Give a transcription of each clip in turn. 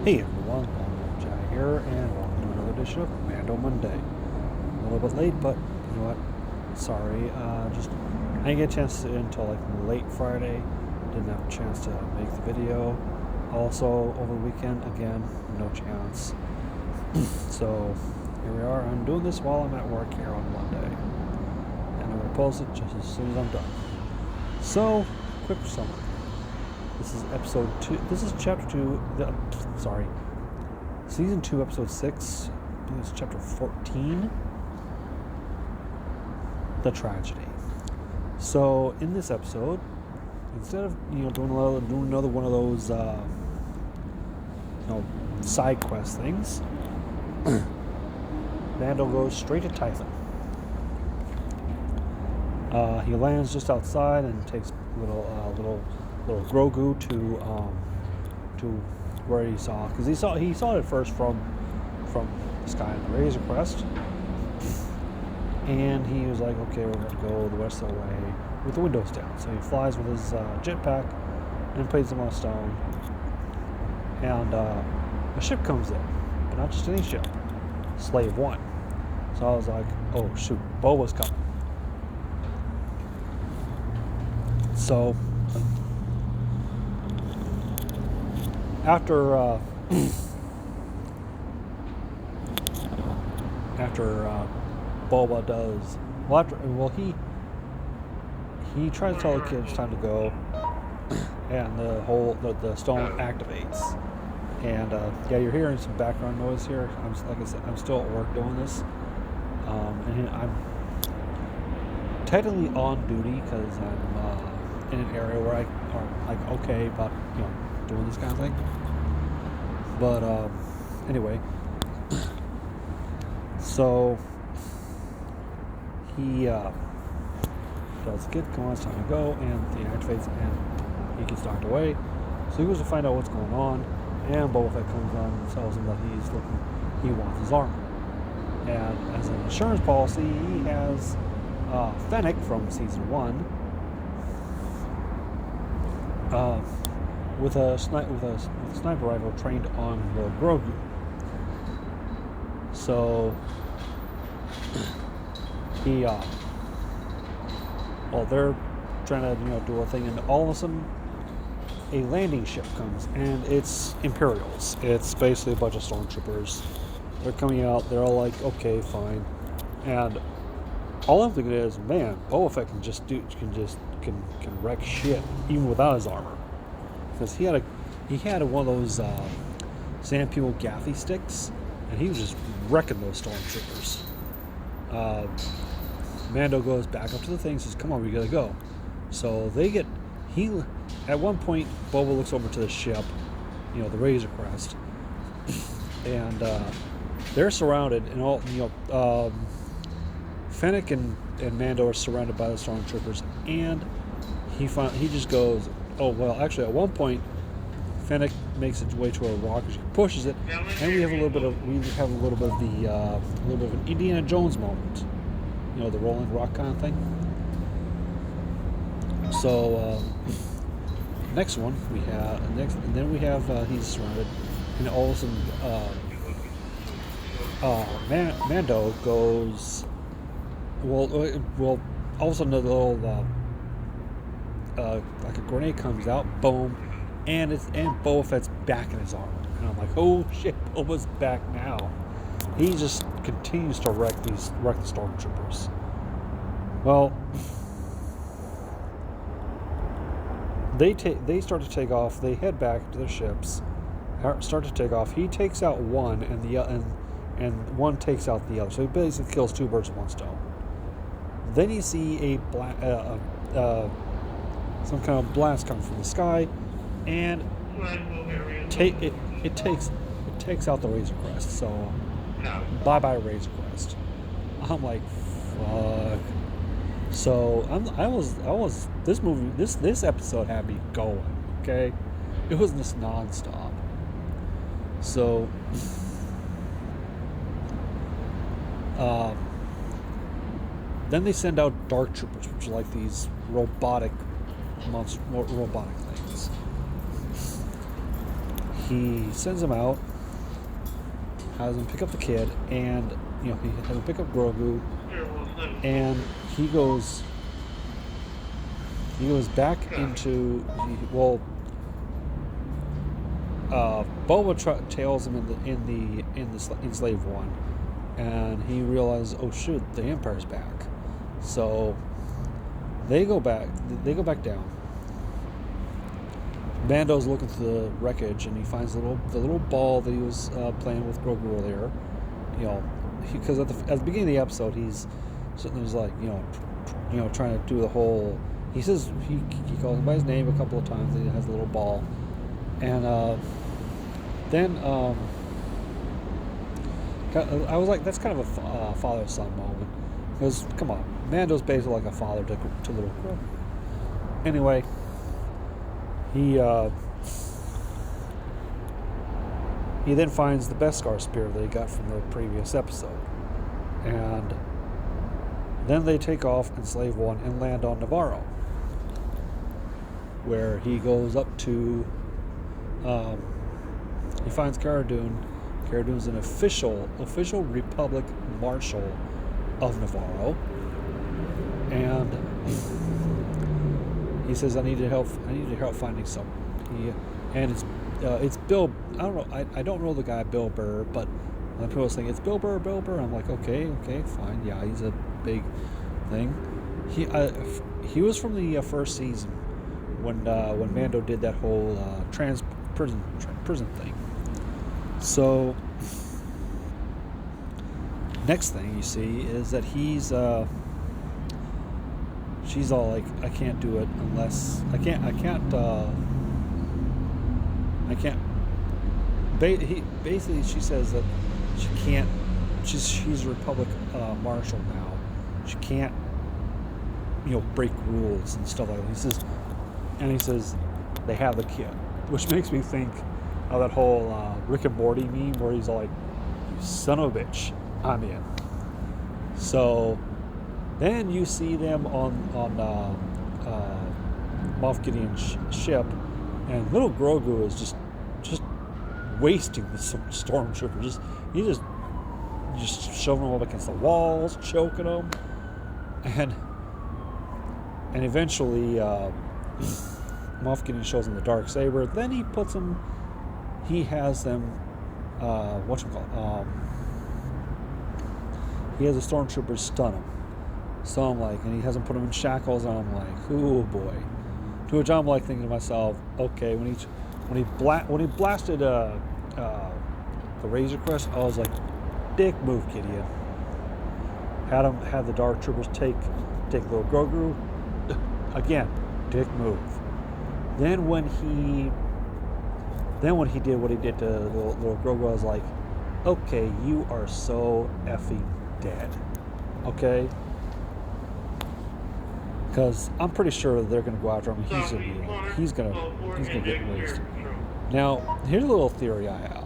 Hey everyone, I'm Jai here, and welcome to another edition of Mando Monday. A little bit late, but you know what? Sorry, I didn't get a chance to until like late Friday. Didn't have a chance to make the video. Also, over the weekend, again, no chance. So here we are. I'm doing this while I'm at work here on Monday, and I'm gonna post it just as soon as I'm done. So, quick summary. This is episode 2. This is chapter 2. Season 2, episode 6. I think it's chapter 14. The Tragedy. So, in this episode, instead of doing another one of those side quest things, Mando goes straight to Tython. He lands just outside and takes little Grogu to where he saw, because he saw it at first from the sky in the Razor Crest, and he was like, okay, we're going to go the rest of the way with the windows down. So he flies with his jetpack and places them on a stone, and a ship comes in, but not just any ship, Slave One. So I was like, oh shoot, Boba's coming. So after Boba does he tries to tell the kids it's time to go, and the stone activates, and you're hearing some background noise here. Like I said, I'm still at work doing this, and I'm technically on duty because I'm in an area where I'm like okay about doing this kind of thing. But anyway, so he tells the kid, come on, it's time to go, and he activates, and he gets knocked away. So he goes to find out what's going on, and Boba Fett comes on and tells him that he wants his armor. And as an insurance policy, he has Fennec from season 1 with a sniper rifle trained on Lord Grogu. So they're trying to do a thing, and all of a sudden a landing ship comes, and it's Imperials. It's basically a bunch of stormtroopers. They're coming out. They're all like, okay, fine. And all I'm thinking is, man, Boba Fett can wreck shit even without his armor, because he had one of those Sam Peel gaffy sticks, and he was just wrecking those stormtroopers. Mando goes back up to the thing, says, come on, we gotta go. So at one point, Boba looks over to the ship, the Razor Crest, and they're surrounded, and all, Fennec and Mando are surrounded by the stormtroopers, and he just goes, oh, well, actually, at one point, Fennec makes its way to a rock, she pushes it, and we have a little bit of an Indiana Jones moment, the rolling rock kind of thing. So next one we have he's surrounded, and all of a sudden Mando goes, well, all of a sudden a little like a grenade comes out, boom. And Boba Fett's back in his armor, and I'm like, oh shit, Boba's back now. He just continues to wreck the stormtroopers. Well, they start to take off. They head back to their ships, start to take off. He takes out one, and one takes out the other. So he basically kills two birds with one stone. Then you see some kind of blast coming from the sky, and it takes out the Razor Crest. So bye Razor Crest. I'm like, fuck. So I was this episode had me going. Okay, it was just nonstop. So then they send out Dark Troopers, which are like these robotic things. he sends him out, has him pick up the kid, and he has him pick up Grogu, and he goes back into Boba tails him in Slave One, and he realizes, oh shoot, the Empire's back. So they go back down. Mando's looking through the wreckage, and he finds the little ball that he was playing with Grogu earlier. Because at the beginning of the episode, he's sitting there, like trying to do the whole. He says he calls him by his name a couple of times. And he has a little ball, and then I was like, that's kind of a father-son moment, because come on, Mando's basically like a father to little Grogu. Anyway, he then finds the Beskar spear that he got from the previous episode, and then they take off in Slave One and land on Navarro, where he goes up to. He finds Cara Dune. Cara Dune's an official Republic Marshal of Navarro, and he says, "I need your help finding someone." It's Bill. I don't know the guy Bill Burr, but when people saying it's Bill Burr. I'm like, okay, fine. Yeah, he's a big thing. He was from the first season when Mando did that whole prison thing. So next thing you see is that she's all like, I can't do it unless I can't. Basically, she says that she can't. She's a Republic Marshal now. She can't, break rules and stuff like that. He says they have the kid, which makes me think of that whole Rick and Morty meme where he's all like, "Son of a bitch, I'm in." So then you see them on Moff Gideon's ship, and little Grogu is just wasting the stormtrooper. He's just shoving them up against the walls, choking them, and eventually Moff Gideon shows him the Darksaber. Then he has them he has the stormtroopers stun him. So I'm like, and he hasn't put him in shackles, and I'm like, oh boy. To which I'm like thinking to myself, okay, when he blasted the Razor Crest, I was like, dick move, Gideon. Had the Dark Troopers take little Grogu, again, dick move. Then when he did what he did to little Grogu, I was like, okay, you are so effing dead. Okay? Because I'm pretty sure they're going to go after him. He's going to get wasted. Now, here's a little theory I have.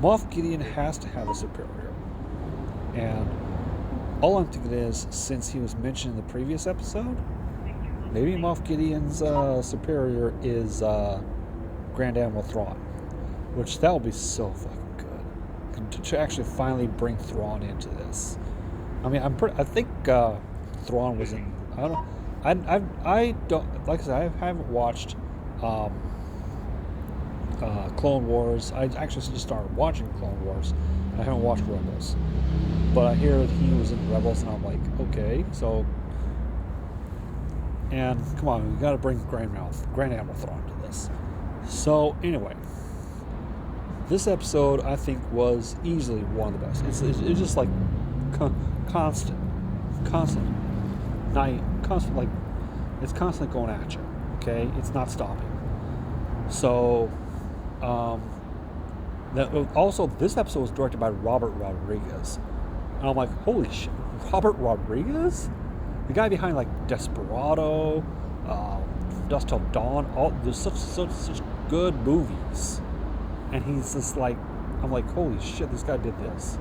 Moff Gideon has to have a superior. And all I'm thinking is, since he was mentioned in the previous episode, maybe Moff Gideon's superior is Grand Admiral Thrawn. Which, that will be so fucking good. To actually finally bring Thrawn into this. I mean, I think Thrawn was in. I don't know. I don't, like I said, I haven't watched Clone Wars. I actually just started watching Clone Wars. I haven't watched Rebels, but I hear that he was in Rebels, and I'm like, okay, so. And come on, we got to bring Grand Admiral Thrawn to this. So anyway, this episode I think was easily one of the best. It's just like constant, like it's constantly going at you. Okay, it's not stopping. So, also this episode was directed by Robert Rodriguez, and I'm like, holy shit, Robert Rodriguez, the guy behind like Desperado, Dusk Till Dawn. There's such good movies, and he's just like, I'm like, holy shit, this guy did this.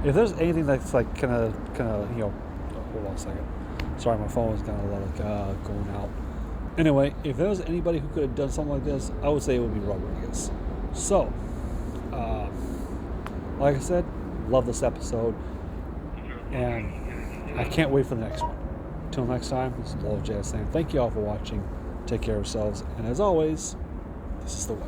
If there's anything that's like kind of hold on a second. Sorry, my phone was kind of like going out. Anyway, if there was anybody who could have done something like this, I would say it would be Rodriguez. So, like I said, love this episode, and I can't wait for the next one. Until next time, this is Lowell Jazz saying thank you all for watching. Take care of yourselves, and as always, this is the way.